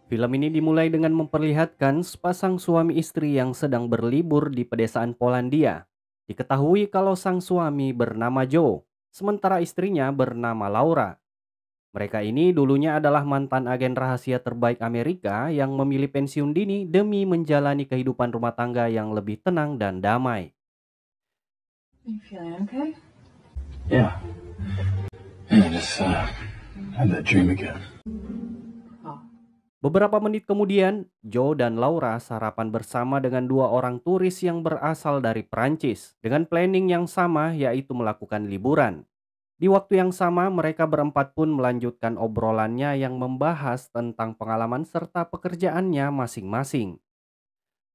Film ini dimulai dengan memperlihatkan sepasang suami istri yang sedang berlibur di pedesaan Polandia. Diketahui kalau sang suami bernama Joe, sementara istrinya bernama Laura. Mereka ini dulunya adalah mantan agen rahasia terbaik Amerika yang memilih pensiun dini demi menjalani kehidupan rumah tangga yang lebih tenang dan damai. You feeling okay? Yeah. And I just had that dream again. Oh, Beberapa menit kemudian, Joe dan Laura sarapan bersama dengan dua orang turis yang berasal dari Prancis dengan planning yang sama, yaitu melakukan liburan. Di waktu yang sama, mereka berempat pun melanjutkan obrolannya yang membahas tentang pengalaman serta pekerjaannya masing-masing.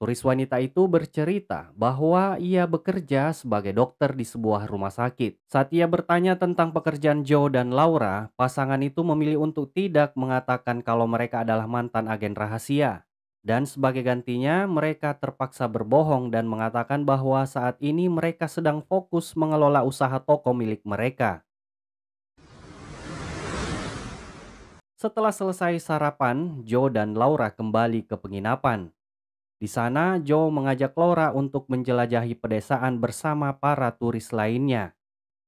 Turis wanita itu bercerita bahwa ia bekerja sebagai dokter di sebuah rumah sakit. Saat ia bertanya tentang pekerjaan Joe dan Laura, pasangan itu memilih untuk tidak mengatakan kalau mereka adalah mantan agen rahasia. Dan sebagai gantinya, mereka terpaksa berbohong dan mengatakan bahwa saat ini mereka sedang fokus mengelola usaha toko milik mereka. Setelah selesai sarapan, Joe dan Laura kembali ke penginapan. Di sana, Joe mengajak Laura untuk menjelajahi pedesaan bersama para turis lainnya.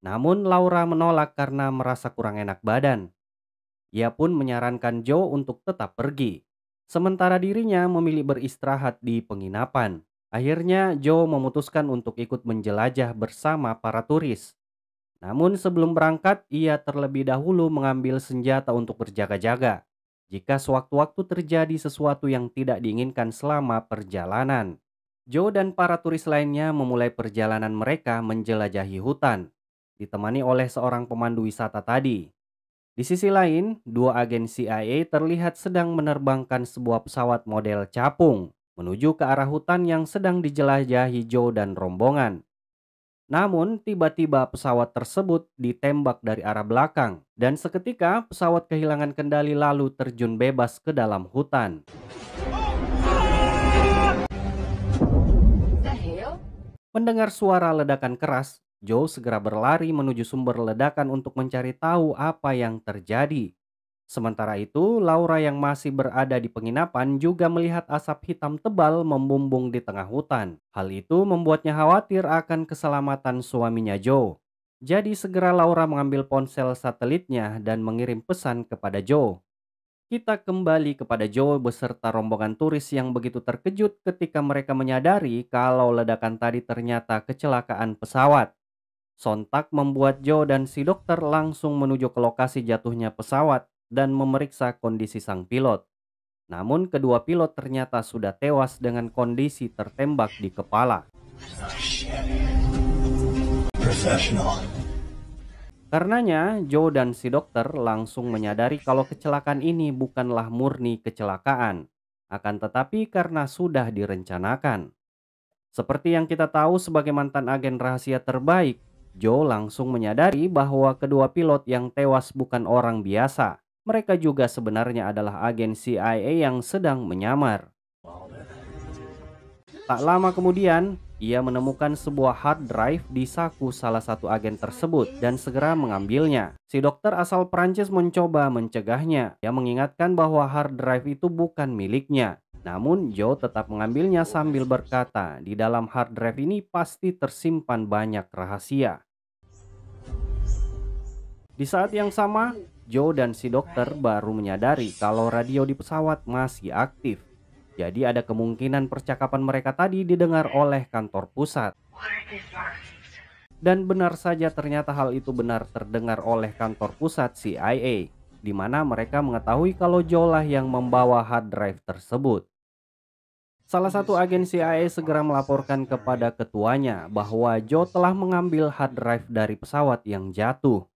Namun, Laura menolak karena merasa kurang enak badan. Ia pun menyarankan Joe untuk tetap pergi. Sementara dirinya memilih beristirahat di penginapan. Akhirnya, Joe memutuskan untuk ikut menjelajah bersama para turis. Namun sebelum berangkat, ia terlebih dahulu mengambil senjata untuk berjaga-jaga jika sewaktu-waktu terjadi sesuatu yang tidak diinginkan selama perjalanan. Joe dan para turis lainnya memulai perjalanan mereka menjelajahi hutan, ditemani oleh seorang pemandu wisata tadi. Di sisi lain, dua agen CIA terlihat sedang menerbangkan sebuah pesawat model capung menuju ke arah hutan yang sedang dijelajahi Joe dan rombongan. Namun, tiba-tiba pesawat tersebut ditembak dari arah belakang, dan seketika pesawat kehilangan kendali lalu terjun bebas ke dalam hutan. the hell? Mendengar suara ledakan keras, Joe segera berlari menuju sumber ledakan untuk mencari tahu apa yang terjadi. Sementara itu, Laura yang masih berada di penginapan juga melihat asap hitam tebal membumbung di tengah hutan. Hal itu membuatnya khawatir akan keselamatan suaminya Joe. Jadi segera Laura mengambil ponsel satelitnya dan mengirim pesan kepada Joe. Kita kembali kepada Joe beserta rombongan turis yang begitu terkejut ketika mereka menyadari kalau ledakan tadi ternyata kecelakaan pesawat. Sontak membuat Joe dan si dokter langsung menuju ke lokasi jatuhnya pesawat dan memeriksa kondisi sang pilot. Namun kedua pilot ternyata sudah tewas dengan kondisi tertembak di kepala. Oh, shit. Professional. Karenanya, Joe dan si dokter langsung menyadari kalau kecelakaan ini bukanlah murni kecelakaan, akan tetapi karena sudah direncanakan. Seperti yang kita tahu sebagai mantan agen rahasia terbaik, Joe langsung menyadari bahwa kedua pilot yang tewas bukan orang biasa. Mereka juga sebenarnya adalah agen CIA yang sedang menyamar. Tak lama kemudian, ia menemukan sebuah hard drive di saku salah satu agen tersebut dan segera mengambilnya. Si dokter asal Prancis mencoba mencegahnya. Ia mengingatkan bahwa hard drive itu bukan miliknya. Namun Joe tetap mengambilnya sambil berkata, di dalam hard drive ini pasti tersimpan banyak rahasia. Di saat yang sama, Joe dan si dokter baru menyadari kalau radio di pesawat masih aktif. Jadi ada kemungkinan percakapan mereka tadi didengar oleh kantor pusat. Dan benar saja ternyata hal itu benar terdengar oleh kantor pusat CIA, di mana mereka mengetahui kalau Joe lah yang membawa hard drive tersebut. Salah satu agen CIA segera melaporkan kepada ketuanya bahwa Joe telah mengambil hard drive dari pesawat yang jatuh.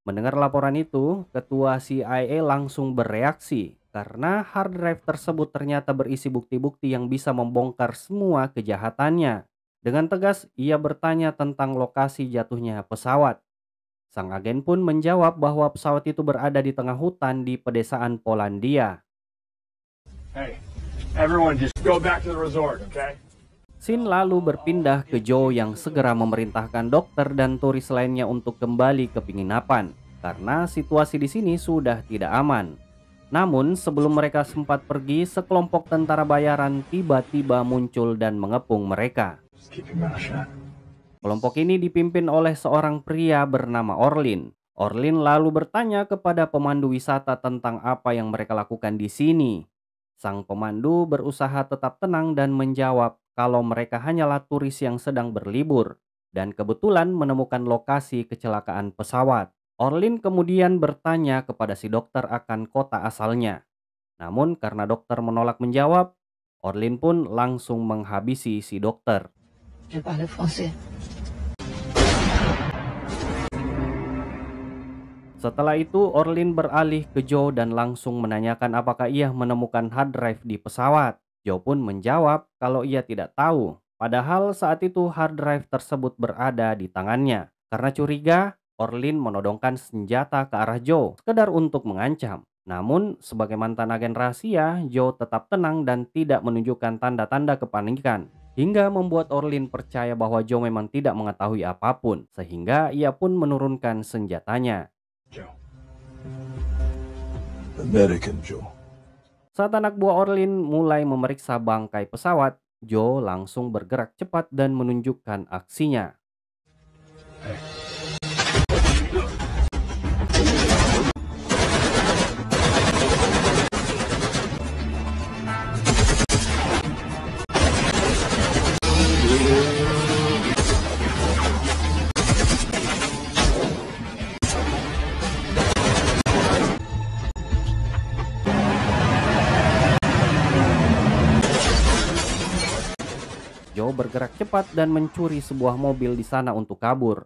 Mendengar laporan itu, ketua CIA langsung bereaksi karena hard drive tersebut ternyata berisi bukti-bukti yang bisa membongkar semua kejahatannya. Dengan tegas, ia bertanya tentang lokasi jatuhnya pesawat. Sang agen pun menjawab bahwa pesawat itu berada di tengah hutan di pedesaan Polandia. Hey, everyone just go back to the resort, okay? Scene lalu berpindah ke Joe yang segera memerintahkan dokter dan turis lainnya untuk kembali ke penginapan karena situasi di sini sudah tidak aman. Namun sebelum mereka sempat pergi, sekelompok tentara bayaran tiba-tiba muncul dan mengepung mereka. Just keep your mouth shut. Kelompok ini dipimpin oleh seorang pria bernama Orlin. Orlin lalu bertanya kepada pemandu wisata tentang apa yang mereka lakukan di sini. Sang pemandu berusaha tetap tenang dan menjawab kalau mereka hanyalah turis yang sedang berlibur dan kebetulan menemukan lokasi kecelakaan pesawat. Orlin kemudian bertanya kepada si dokter akan kota asalnya. Namun karena dokter menolak menjawab, Orlin pun langsung menghabisi si dokter. Je parle français. Setelah itu, Orlin beralih ke Joe dan langsung menanyakan apakah ia menemukan hard drive di pesawat. Joe pun menjawab kalau ia tidak tahu. Padahal saat itu hard drive tersebut berada di tangannya. Karena curiga, Orlin menodongkan senjata ke arah Joe, sekedar untuk mengancam. Namun, sebagai mantan agen rahasia, Joe tetap tenang dan tidak menunjukkan tanda-tanda kepanikan. Hingga membuat Orlin percaya bahwa Joe memang tidak mengetahui apapun, sehingga ia pun menurunkan senjatanya. Joe. American Joe. Saat anak buah Orlin mulai memeriksa bangkai pesawat, Joe langsung bergerak cepat dan menunjukkan aksinya. Joe bergerak cepat dan mencuri sebuah mobil di sana untuk kabur.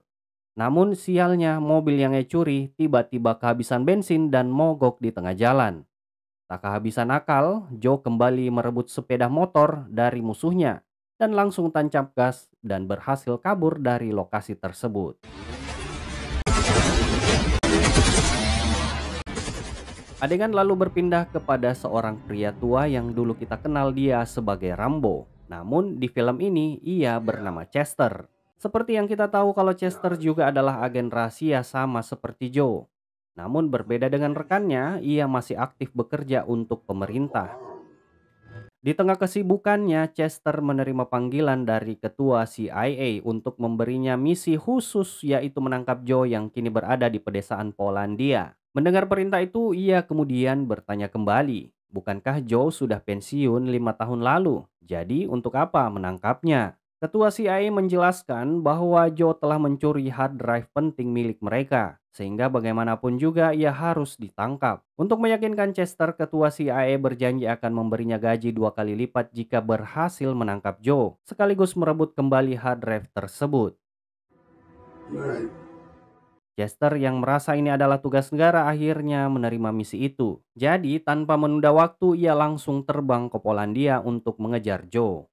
Namun sialnya mobil yang ia curi tiba-tiba kehabisan bensin dan mogok di tengah jalan. Tak kehabisan akal, Joe kembali merebut sepeda motor dari musuhnya dan langsung tancap gas dan berhasil kabur dari lokasi tersebut. Adegan lalu berpindah kepada seorang pria tua yang dulu kita kenal dia sebagai Rambo. Namun di film ini ia bernama Chester. Seperti yang kita tahu kalau Chester juga adalah agen rahasia sama seperti Joe. Namun berbeda dengan rekannya, ia masih aktif bekerja untuk pemerintah. Di tengah kesibukannya, Chester menerima panggilan dari ketua CIA untuk memberinya misi khusus, yaitu menangkap Joe yang kini berada di pedesaan Polandia. Mendengar perintah itu, ia kemudian bertanya kembali, bukankah Joe sudah pensiun 5 tahun lalu? Jadi untuk apa menangkapnya? Ketua CIA menjelaskan bahwa Joe telah mencuri hard drive penting milik mereka, sehingga bagaimanapun juga ia harus ditangkap. Untuk meyakinkan Chester, ketua CIA berjanji akan memberinya gaji 2 kali lipat jika berhasil menangkap Joe, sekaligus merebut kembali hard drive tersebut. Chester yang merasa ini adalah tugas negara akhirnya menerima misi itu. Jadi tanpa menunda waktu ia langsung terbang ke Polandia untuk mengejar Joe.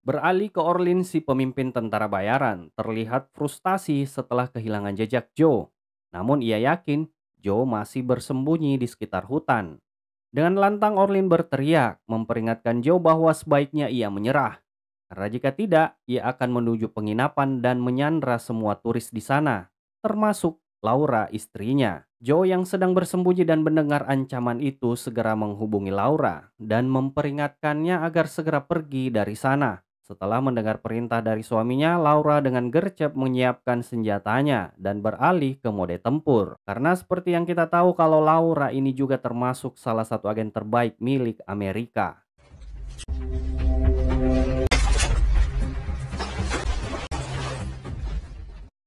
Beralih ke Orlin, si pemimpin tentara bayaran terlihat frustasi setelah kehilangan jejak Joe. Namun ia yakin Joe masih bersembunyi di sekitar hutan. Dengan lantang Orlin berteriak memperingatkan Joe bahwa sebaiknya ia menyerah. Karena jika tidak, ia akan menuju penginapan dan menyandra semua turis di sana, termasuk Laura istrinya. Joe yang sedang bersembunyi dan mendengar ancaman itu segera menghubungi Laura dan memperingatkannya agar segera pergi dari sana. Setelah mendengar perintah dari suaminya, Laura dengan gercep menyiapkan senjatanya dan beralih ke mode tempur. Karena seperti yang kita tahu kalau Laura ini juga termasuk salah satu agen terbaik milik Amerika.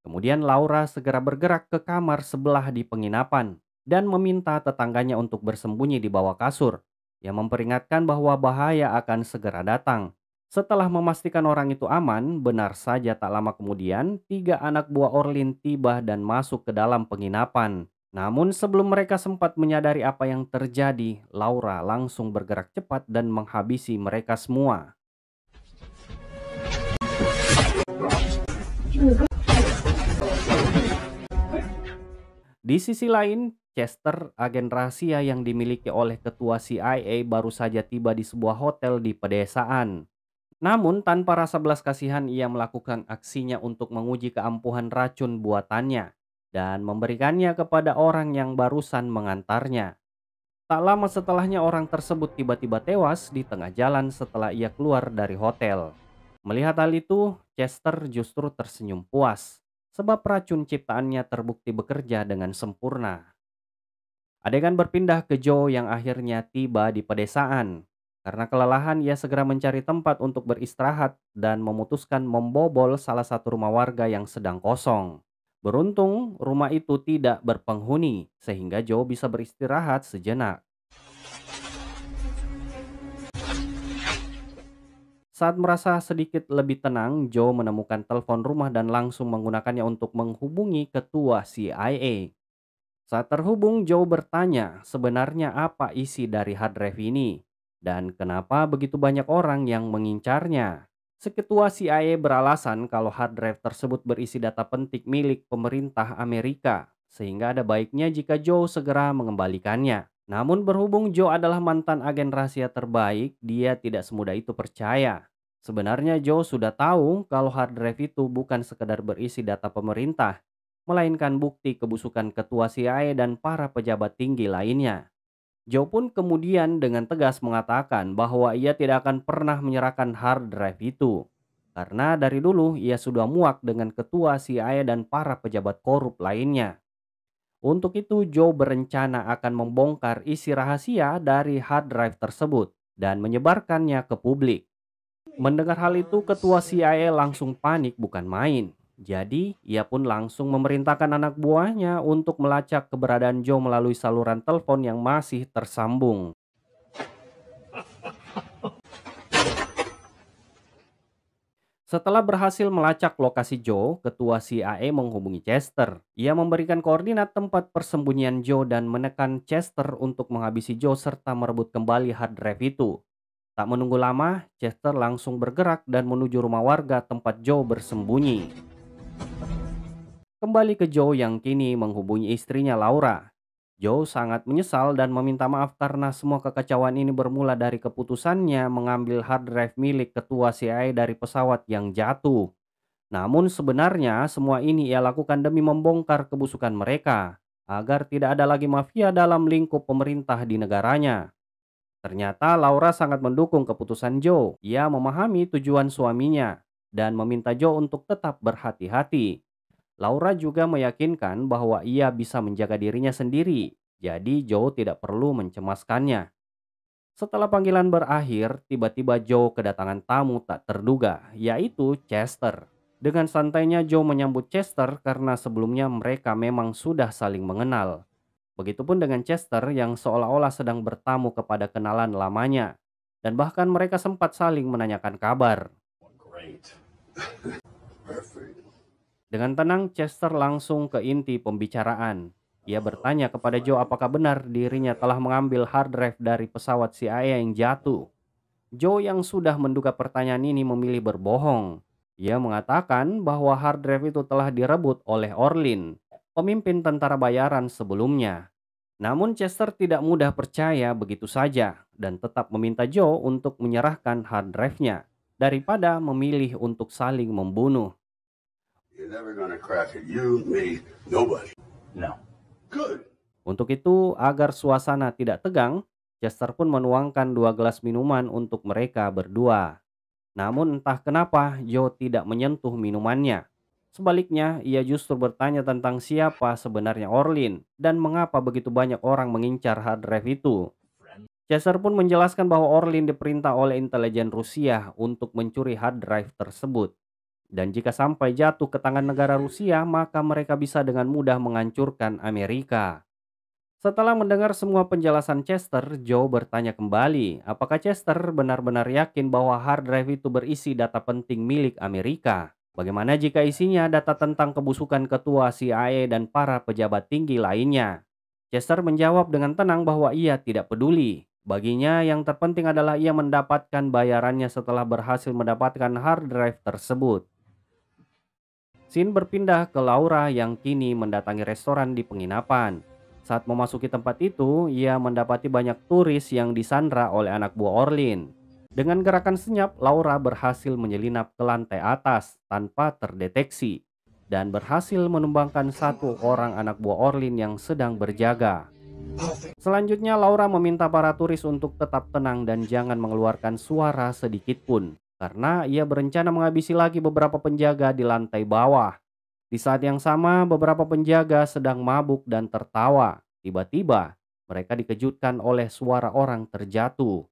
Kemudian Laura segera bergerak ke kamar sebelah di penginapan dan meminta tetangganya untuk bersembunyi di bawah kasur, yang memperingatkan bahwa bahaya akan segera datang. Setelah memastikan orang itu aman, benar saja tak lama kemudian 3 anak buah Orlin tiba dan masuk ke dalam penginapan. Namun sebelum mereka sempat menyadari apa yang terjadi, Laura langsung bergerak cepat dan menghabisi mereka semua. Di sisi lain, Chester, agen rahasia yang dimiliki oleh ketua CIA, baru saja tiba di sebuah hotel di pedesaan. Namun tanpa rasa belas kasihan ia melakukan aksinya untuk menguji keampuhan racun buatannya dan memberikannya kepada orang yang barusan mengantarnya. Tak lama setelahnya orang tersebut tiba-tiba tewas di tengah jalan setelah ia keluar dari hotel. Melihat hal itu, Chester justru tersenyum puas sebab racun ciptaannya terbukti bekerja dengan sempurna. Adegan berpindah ke Joe yang akhirnya tiba di pedesaan. Karena kelelahan, ia segera mencari tempat untuk beristirahat dan memutuskan membobol salah satu rumah warga yang sedang kosong. Beruntung, rumah itu tidak berpenghuni, sehingga Joe bisa beristirahat sejenak. Saat merasa sedikit lebih tenang, Joe menemukan telepon rumah dan langsung menggunakannya untuk menghubungi ketua CIA. Saat terhubung, Joe bertanya sebenarnya apa isi dari hard drive ini dan kenapa begitu banyak orang yang mengincarnya. Seketua CIA beralasan kalau hard drive tersebut berisi data penting milik pemerintah Amerika, sehingga ada baiknya jika Joe segera mengembalikannya. Namun berhubung Joe adalah mantan agen rahasia terbaik, dia tidak semudah itu percaya. Sebenarnya Joe sudah tahu kalau hard drive itu bukan sekedar berisi data pemerintah, melainkan bukti kebusukan ketua CIA dan para pejabat tinggi lainnya. Joe pun kemudian dengan tegas mengatakan bahwa ia tidak akan pernah menyerahkan hard drive itu. Karena dari dulu ia sudah muak dengan ketua CIA dan para pejabat korup lainnya. Untuk itu Joe berencana akan membongkar isi rahasia dari hard drive tersebut dan menyebarkannya ke publik. Mendengar hal itu, ketua CIA langsung panik bukan main. Jadi, ia pun langsung memerintahkan anak buahnya untuk melacak keberadaan Joe melalui saluran telepon yang masih tersambung. Setelah berhasil melacak lokasi Joe, ketua CIA menghubungi Chester. Ia memberikan koordinat tempat persembunyian Joe dan menekan Chester untuk menghabisi Joe serta merebut kembali hard drive itu. Tak menunggu lama, Chester langsung bergerak dan menuju rumah warga tempat Joe bersembunyi. Kembali ke Joe yang kini menghubungi istrinya Laura. Joe sangat menyesal dan meminta maaf karena semua kekacauan ini bermula dari keputusannya mengambil hard drive milik ketua CIA dari pesawat yang jatuh. Namun sebenarnya semua ini ia lakukan demi membongkar kebusukan mereka, agar tidak ada lagi mafia dalam lingkup pemerintah di negaranya. Ternyata Laura sangat mendukung keputusan Joe. Ia memahami tujuan suaminya dan meminta Joe untuk tetap berhati-hati. Laura juga meyakinkan bahwa ia bisa menjaga dirinya sendiri, jadi Joe tidak perlu mencemaskannya. Setelah panggilan berakhir, tiba-tiba Joe kedatangan tamu tak terduga, yaitu Chester. Dengan santainya Joe menyambut Chester karena sebelumnya mereka memang sudah saling mengenal. Begitupun dengan Chester yang seolah-olah sedang bertamu kepada kenalan lamanya. Dan bahkan mereka sempat saling menanyakan kabar. Great. Perfect. Dengan tenang, Chester langsung ke inti pembicaraan. Ia bertanya kepada Joe apakah benar dirinya telah mengambil hard drive dari pesawat CIA yang jatuh. Joe yang sudah menduga pertanyaan ini memilih berbohong. Ia mengatakan bahwa hard drive itu telah direbut oleh Orlin, pemimpin tentara bayaran sebelumnya. Namun Chester tidak mudah percaya begitu saja dan tetap meminta Joe untuk menyerahkan hard drive-nya daripada memilih untuk saling membunuh. You're never gonna crack it. You, me, nobody. No. Good. Untuk itu, agar suasana tidak tegang, Chester pun menuangkan 2 gelas minuman untuk mereka berdua. Namun entah kenapa Joe tidak menyentuh minumannya. Sebaliknya, ia justru bertanya tentang siapa sebenarnya Orlin dan mengapa begitu banyak orang mengincar hard drive itu. Chester pun menjelaskan bahwa Orlin diperintah oleh intelijen Rusia untuk mencuri hard drive tersebut. Dan jika sampai jatuh ke tangan negara Rusia, maka mereka bisa dengan mudah menghancurkan Amerika. Setelah mendengar semua penjelasan Chester, Joe bertanya kembali, apakah Chester benar-benar yakin bahwa hard drive itu berisi data penting milik Amerika? Bagaimana jika isinya data tentang kebusukan ketua CIA dan para pejabat tinggi lainnya? Chester menjawab dengan tenang bahwa ia tidak peduli. Baginya yang terpenting adalah ia mendapatkan bayarannya setelah berhasil mendapatkan hard drive tersebut. Scene berpindah ke Laura yang kini mendatangi restoran di penginapan. Saat memasuki tempat itu, ia mendapati banyak turis yang disandra oleh anak buah Orlin. Dengan gerakan senyap, Laura berhasil menyelinap ke lantai atas tanpa terdeteksi dan berhasil menumbangkan 1 orang anak buah Orlin yang sedang berjaga. Selanjutnya, Laura meminta para turis untuk tetap tenang dan jangan mengeluarkan suara sedikit pun, karena ia berencana menghabisi lagi beberapa penjaga di lantai bawah. Di saat yang sama, beberapa penjaga sedang mabuk dan tertawa. Tiba-tiba, mereka dikejutkan oleh suara orang terjatuh.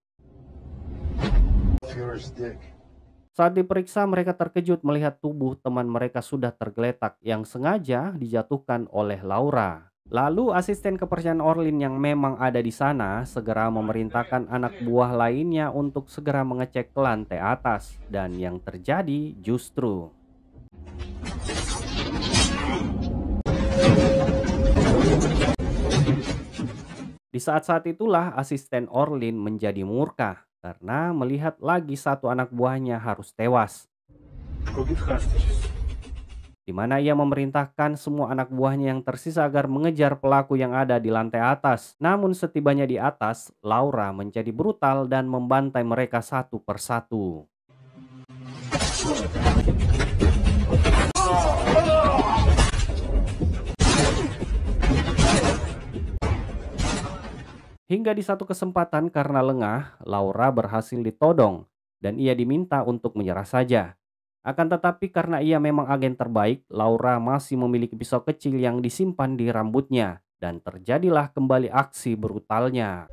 Saat diperiksa, mereka terkejut melihat tubuh teman mereka sudah tergeletak yang sengaja dijatuhkan oleh Laura. Lalu asisten kepercayaan Orlin yang memang ada di sana segera memerintahkan anak buah lainnya untuk segera mengecek ke lantai atas. Dan yang terjadi justru di saat-saat itulah asisten Orlin menjadi murka karena melihat lagi satu anak buahnya harus tewas. Di mana ia memerintahkan semua anak buahnya yang tersisa agar mengejar pelaku yang ada di lantai atas. Namun setibanya di atas, Laura menjadi brutal dan membantai mereka satu persatu. Hingga di satu kesempatan karena lengah, Laura berhasil ditodong dan ia diminta untuk menyerah saja. Akan tetapi karena ia memang agen terbaik, Laura masih memiliki pisau kecil yang disimpan di rambutnya. Dan terjadilah kembali aksi brutalnya.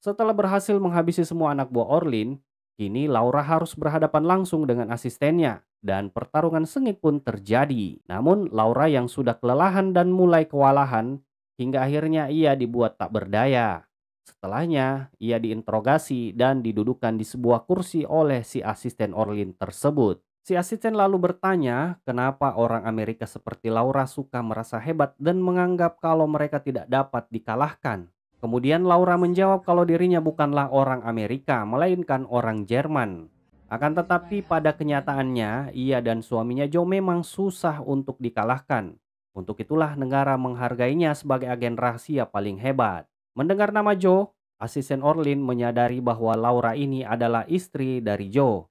Setelah berhasil menghabisi semua anak buah Orlin, kini Laura harus berhadapan langsung dengan asistennya. Dan pertarungan sengit pun terjadi. Namun Laura yang sudah kelelahan dan mulai kewalahan, hingga akhirnya ia dibuat tak berdaya. Setelahnya, ia diinterogasi dan didudukkan di sebuah kursi oleh si asisten Orlin tersebut. Si asisten lalu bertanya kenapa orang Amerika seperti Laura suka merasa hebat dan menganggap kalau mereka tidak dapat dikalahkan. Kemudian Laura menjawab kalau dirinya bukanlah orang Amerika, melainkan orang Jerman. Akan tetapi pada kenyataannya, ia dan suaminya Joe memang susah untuk dikalahkan. Untuk itulah negara menghargainya sebagai agen rahasia paling hebat. Mendengar nama Joe, asisten Orlin menyadari bahwa Laura ini adalah istri dari Joe.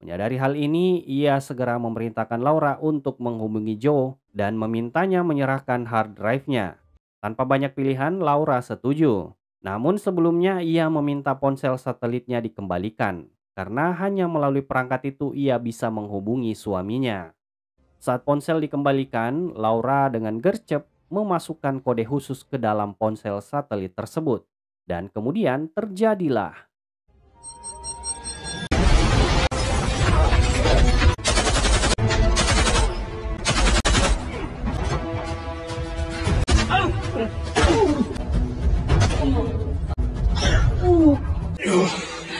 Menyadari hal ini, ia segera memerintahkan Laura untuk menghubungi Joe dan memintanya menyerahkan hard drive-nya. Tanpa banyak pilihan, Laura setuju. Namun sebelumnya ia meminta ponsel satelitnya dikembalikan, karena hanya melalui perangkat itu ia bisa menghubungi suaminya. Saat ponsel dikembalikan, Laura dengan gercep memasukkan kode khusus ke dalam ponsel satelit tersebut. Dan kemudian terjadilah.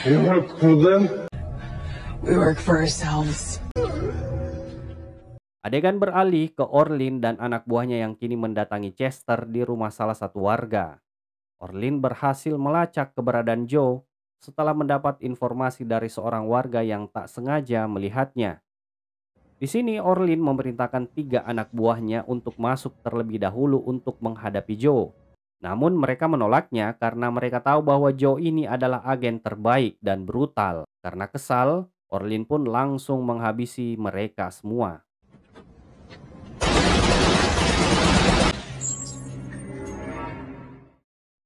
You work for them? We work for ourselves. Adegan beralih ke Orlin dan anak buahnya yang kini mendatangi Chester di rumah salah satu warga. Orlin berhasil melacak keberadaan Joe setelah mendapat informasi dari seorang warga yang tak sengaja melihatnya. Di sini Orlin memerintahkan 3 anak buahnya untuk masuk terlebih dahulu untuk menghadapi Joe. Namun mereka menolaknya karena mereka tahu bahwa Joe ini adalah agen terbaik dan brutal. Karena kesal, Orlin pun langsung menghabisi mereka semua.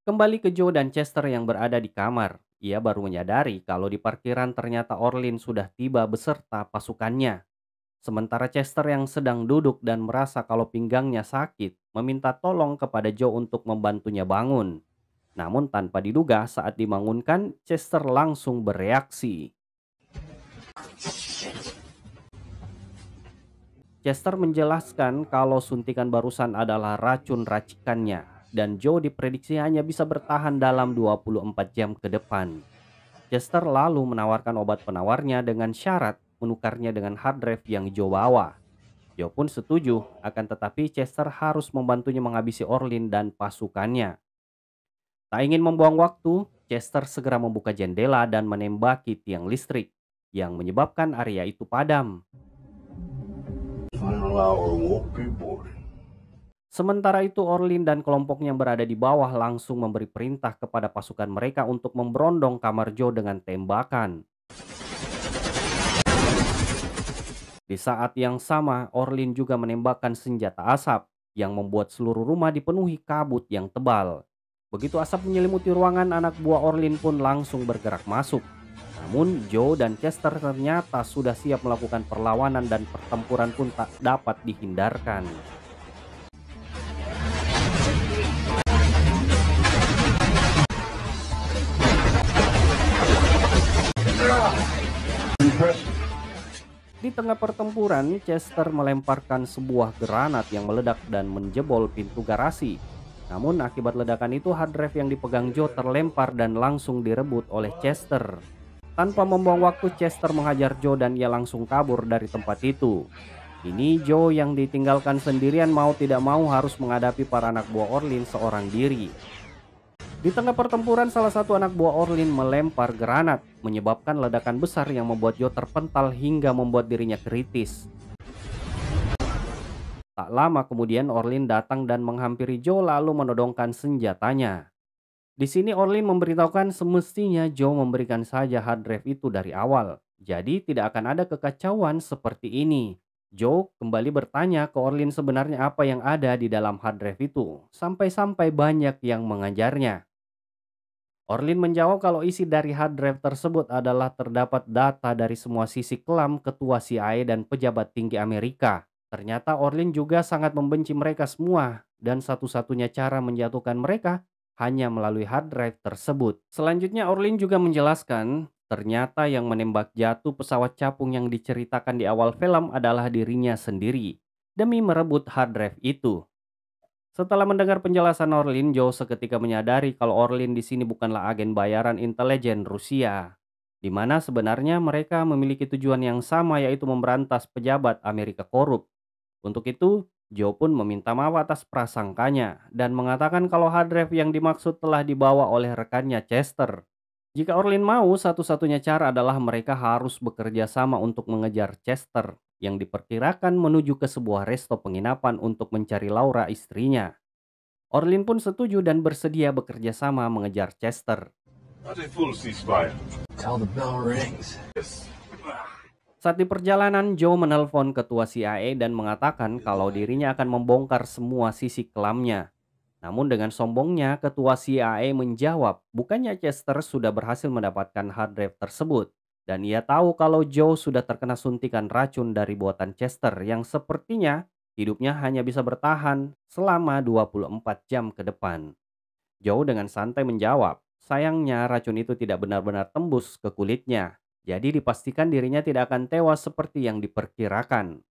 Kembali ke Joe dan Chester yang berada di kamar. Ia baru menyadari kalau di parkiran ternyata Orlin sudah tiba beserta pasukannya. Sementara Chester yang sedang duduk dan merasa kalau pinggangnya sakit, meminta tolong kepada Joe untuk membantunya bangun. Namun tanpa diduga saat dibangunkan, Chester langsung bereaksi. Chester menjelaskan kalau suntikan barusan adalah racun racikannya dan Joe diprediksi hanya bisa bertahan dalam 24 jam ke depan. Chester lalu menawarkan obat penawarnya dengan syarat menukarnya dengan hard drive yang Joe bawa. Joe pun setuju, akan tetapi Chester harus membantunya menghabisi Orlin dan pasukannya. Tak ingin membuang waktu, Chester segera membuka jendela dan menembaki tiang listrik yang menyebabkan area itu padam. Sementara itu Orlin dan kelompoknya yang berada di bawah langsung memberi perintah kepada pasukan mereka untuk memberondong kamar Joe dengan tembakan. Di saat yang sama, Orlin juga menembakkan senjata asap yang membuat seluruh rumah dipenuhi kabut yang tebal. Begitu asap menyelimuti ruangan, anak buah Orlin pun langsung bergerak masuk. Namun Joe dan Chester ternyata sudah siap melakukan perlawanan dan pertempuran pun tak dapat dihindarkan. Di tengah pertempuran, Chester melemparkan sebuah granat yang meledak dan menjebol pintu garasi. Namun akibat ledakan itu hard drive yang dipegang Joe terlempar dan langsung direbut oleh Chester. Tanpa membuang waktu, Chester menghajar Joe dan ia langsung kabur dari tempat itu. Kini Joe yang ditinggalkan sendirian mau tidak mau harus menghadapi para anak buah Orlin seorang diri. Di tengah pertempuran, salah satu anak buah Orlin melempar granat, menyebabkan ledakan besar yang membuat Joe terpental hingga membuat dirinya kritis. Tak lama kemudian Orlin datang dan menghampiri Joe lalu menodongkan senjatanya. Di sini Orlin memberitahukan semestinya Joe memberikan saja hard drive itu dari awal. Jadi tidak akan ada kekacauan seperti ini. Joe kembali bertanya ke Orlin sebenarnya apa yang ada di dalam hard drive itu. Sampai-sampai banyak yang mengajarnya. Orlin menjawab kalau isi dari hard drive tersebut adalah terdapat data dari semua sisi kelam ketua CIA dan pejabat tinggi Amerika. Ternyata Orlin juga sangat membenci mereka semua dan satu-satunya cara menjatuhkan mereka hanya melalui hard drive tersebut. Selanjutnya Orlin juga menjelaskan ternyata yang menembak jatuh pesawat capung yang diceritakan di awal film adalah dirinya sendiri demi merebut hard drive itu. Setelah mendengar penjelasan Orlin, Joe seketika menyadari kalau Orlin di sini bukanlah agen bayaran intelijen Rusia, di mana sebenarnya mereka memiliki tujuan yang sama yaitu memberantas pejabat Amerika korup. Untuk itu, Joe pun meminta maaf atas prasangkanya dan mengatakan kalau hard drive yang dimaksud telah dibawa oleh rekannya Chester. Jika Orlin mau, satu-satunya cara adalah mereka harus bekerja sama untuk mengejar Chester yang diperkirakan menuju ke sebuah resto penginapan untuk mencari Laura istrinya. Orlin pun setuju dan bersedia bekerja sama mengejar Chester. Saat di perjalanan, Joe menelpon ketua CIA dan mengatakan kalau dirinya akan membongkar semua sisi kelamnya. Namun dengan sombongnya, ketua CIA menjawab bukannya Chester sudah berhasil mendapatkan hard drive tersebut. Dan ia tahu kalau Joe sudah terkena suntikan racun dari buatan Chester yang sepertinya hidupnya hanya bisa bertahan selama 24 jam ke depan. Joe dengan santai menjawab, sayangnya racun itu tidak benar-benar tembus ke kulitnya. Jadi dipastikan dirinya tidak akan tewas seperti yang diperkirakan.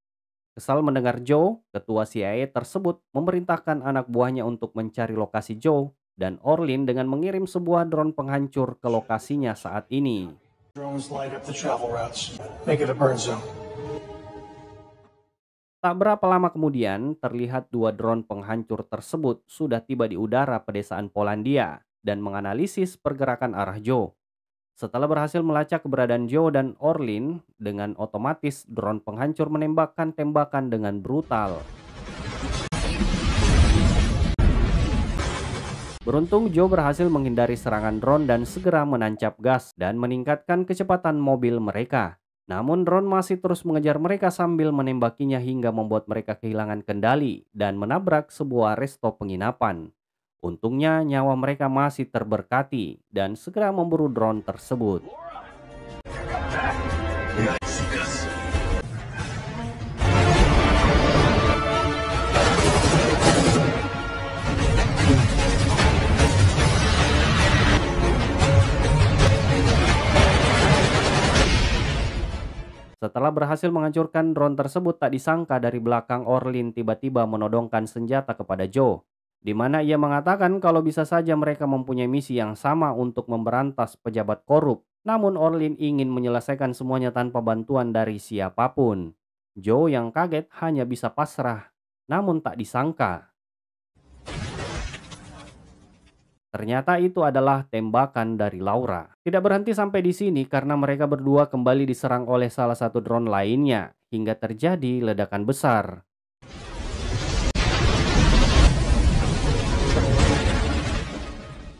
Kesal mendengar Joe, ketua CIA tersebut memerintahkan anak buahnya untuk mencari lokasi Joe dan Orlin dengan mengirim sebuah drone penghancur ke lokasinya saat ini. Tak berapa lama kemudian, terlihat dua drone penghancur tersebut sudah tiba di udara pedesaan Polandia dan menganalisis pergerakan arah Joe. Setelah berhasil melacak keberadaan Joe dan Orlin, dengan otomatis drone penghancur menembakkan tembakan dengan brutal. Beruntung Joe berhasil menghindari serangan drone dan segera menancap gas dan meningkatkan kecepatan mobil mereka. Namun drone masih terus mengejar mereka sambil menembakinya hingga membuat mereka kehilangan kendali dan menabrak sebuah resto penginapan. Untungnya nyawa mereka masih terberkati dan segera memburu drone tersebut. Setelah berhasil menghancurkan drone tersebut, tak disangka dari belakang Orlin tiba-tiba menodongkan senjata kepada Joe, di mana ia mengatakan kalau bisa saja mereka mempunyai misi yang sama untuk memberantas pejabat korup. Namun Orlin ingin menyelesaikan semuanya tanpa bantuan dari siapapun. Joe yang kaget hanya bisa pasrah, namun tak disangka ternyata itu adalah tembakan dari Laura. Tidak berhenti sampai di sini karena mereka berdua kembali diserang oleh salah satu drone lainnya hingga terjadi ledakan besar.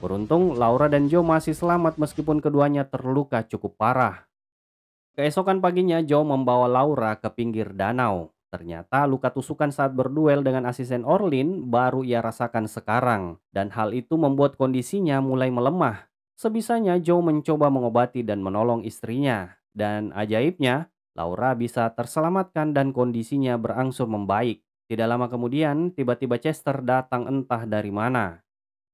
Beruntung Laura dan Joe masih selamat meskipun keduanya terluka cukup parah. Keesokan paginya Joe membawa Laura ke pinggir danau. Ternyata luka tusukan saat berduel dengan asisten Orlin baru ia rasakan sekarang. Dan hal itu membuat kondisinya mulai melemah. Sebisanya Joe mencoba mengobati dan menolong istrinya. Dan ajaibnya, Laura bisa terselamatkan dan kondisinya berangsur membaik. Tidak lama kemudian, tiba-tiba Chester datang entah dari mana.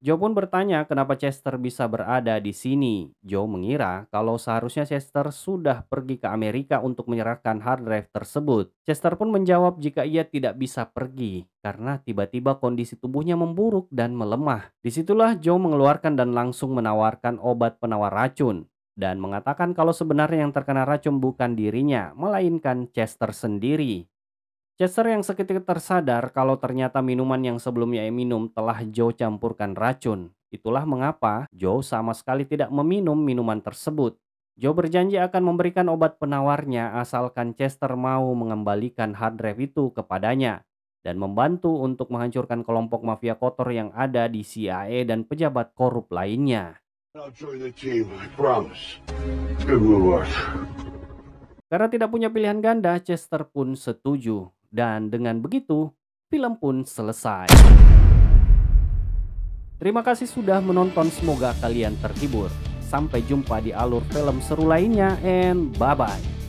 Joe pun bertanya kenapa Chester bisa berada di sini. Joe mengira kalau seharusnya Chester sudah pergi ke Amerika untuk menyerahkan hard drive tersebut. Chester pun menjawab jika ia tidak bisa pergi karena tiba-tiba kondisi tubuhnya memburuk dan melemah. Disitulah Joe mengeluarkan dan langsung menawarkan obat penawar racun dan mengatakan kalau sebenarnya yang terkena racun bukan dirinya, melainkan Chester sendiri. Chester yang seketika tersadar kalau ternyata minuman yang sebelumnya ia minum telah Joe campurkan racun. Itulah mengapa Joe sama sekali tidak meminum minuman tersebut. Joe berjanji akan memberikan obat penawarnya asalkan Chester mau mengembalikan hard drive itu kepadanya dan membantu untuk menghancurkan kelompok mafia kotor yang ada di CIA dan pejabat korup lainnya. I'll join the team, I promise. Good move, Arthur. Karena tidak punya pilihan ganda, Chester pun setuju. Dan dengan begitu, film pun selesai. Terima kasih sudah menonton, semoga kalian terhibur. Sampai jumpa di alur film seru lainnya, and bye-bye.